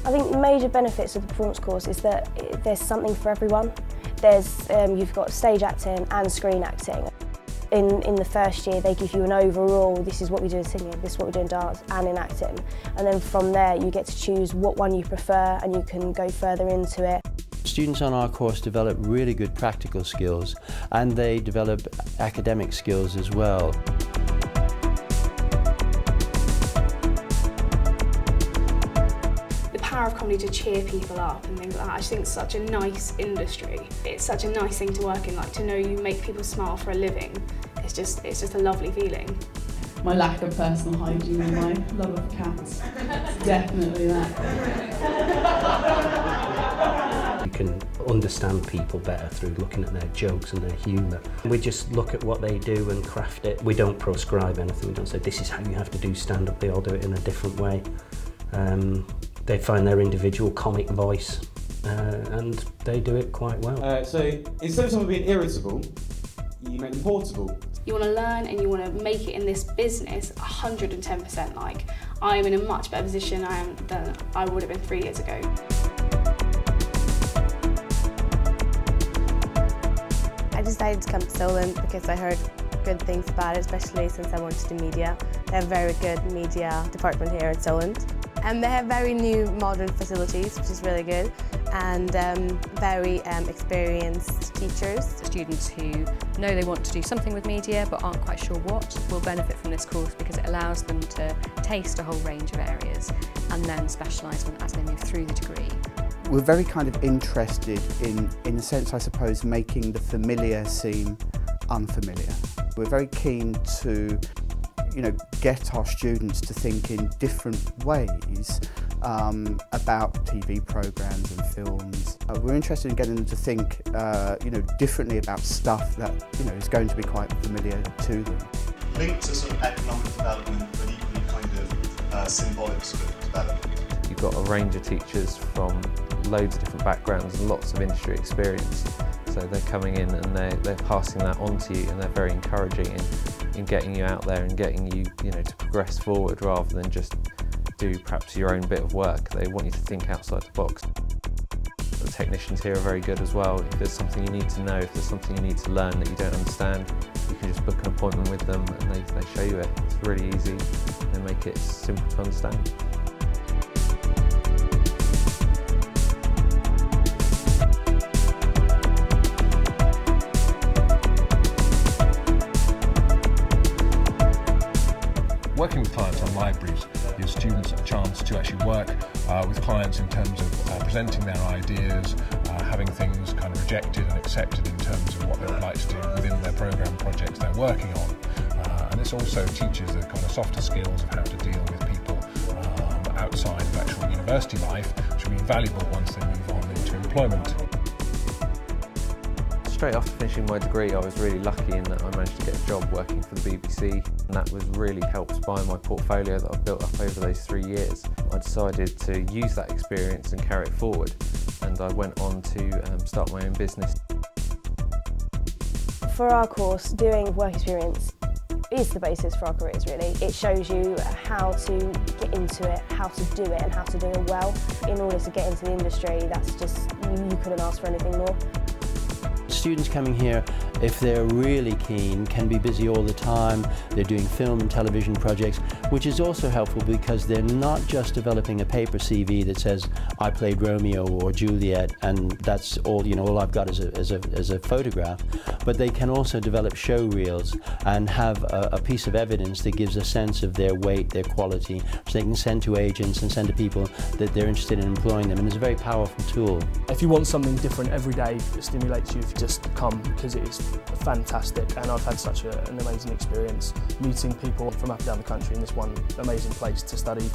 I think the major benefits of the performance course is that there's something for everyone. You've got stage acting and screen acting. In the first year they give you an overall, this is what we do in singing, this is what we do in dance and in acting. And then from there you get to choose what one you prefer and you can go further into it. Students on our course develop really good practical skills and they develop academic skills as well. The power of comedy to cheer people up and things like that, I just think it's such a nice industry. It's such a nice thing to work in, like to know you make people smile for a living. It's just a lovely feeling. My lack of personal hygiene and my love of cats, definitely that. You can understand people better through looking at their jokes and their humour. We just look at what they do and craft it. We don't prescribe anything, we don't say this is how you have to do stand-up, they all do it in a different way. They find their individual comic voice and they do it quite well. So instead of someone being irritable, you make them portable. You want to learn and you want to make it in this business 110%. Like, I am in a much better position than I would have been 3 years ago. I decided to come to Solent because I heard good things about it, especially since I wanted to do media. They have a very good media department here at Solent. And they have very new modern facilities, which is really good, and very experienced teachers. Students who know they want to do something with media but aren't quite sure what will benefit from this course because it allows them to taste a whole range of areas and then specialise as they move through the degree. We're very kind of interested in a sense, I suppose, making the familiar seem unfamiliar. We're very keen to get our students to think in different ways about TV programmes and films. We're interested in getting them to think, differently about stuff that, is going to be quite familiar to them. Linked to sort of economic development, but equally kind of symbolic sort of development. You've got a range of teachers from loads of different backgrounds and lots of industry experience. So they're coming in and they're passing that on to you, and they're very encouraging in getting you out there and getting you, to progress forward rather than just do perhaps your own bit of work. They want you to think outside the box. The technicians here are very good as well. If there's something you need to know, if there's something you need to learn that you don't understand, you can just book an appointment with them and they show you it. It's really easy. They make it simple to understand. Working with clients on libraries gives students a chance to actually work with clients in terms of presenting their ideas, having things kind of rejected and accepted in terms of what they would like to do within their programme projects they're working on. And this also teaches the kind of softer skills of how to deal with people outside of actual university life, which will be valuable once they move on into employment. Straight after finishing my degree, I was really lucky in that I managed to get a job working for the BBC, and that was really helped by my portfolio that I've built up over those 3 years. I decided to use that experience and carry it forward, and I went on to start my own business. For our course, doing work experience is the basis for our careers, really. It shows you how to get into it, how to do it and how to do it well. In order to get into the industry, that's just, you couldn't ask for anything more. Students coming here, if they're really keen, can be busy all the time. They're doing film and television projects, which is also helpful because they're not just developing a paper CV that says, I played Romeo or Juliet, and that's all, all I've got is a photograph. But they can also develop show reels and have a piece of evidence that gives a sense of their weight, their quality, which they can send to agents and send to people that they're interested in employing them. And it's a very powerful tool. If you want something different every day, it stimulates you to just come, because it is fantastic, and I've had such an amazing experience meeting people from up and down the country in this one amazing place to study.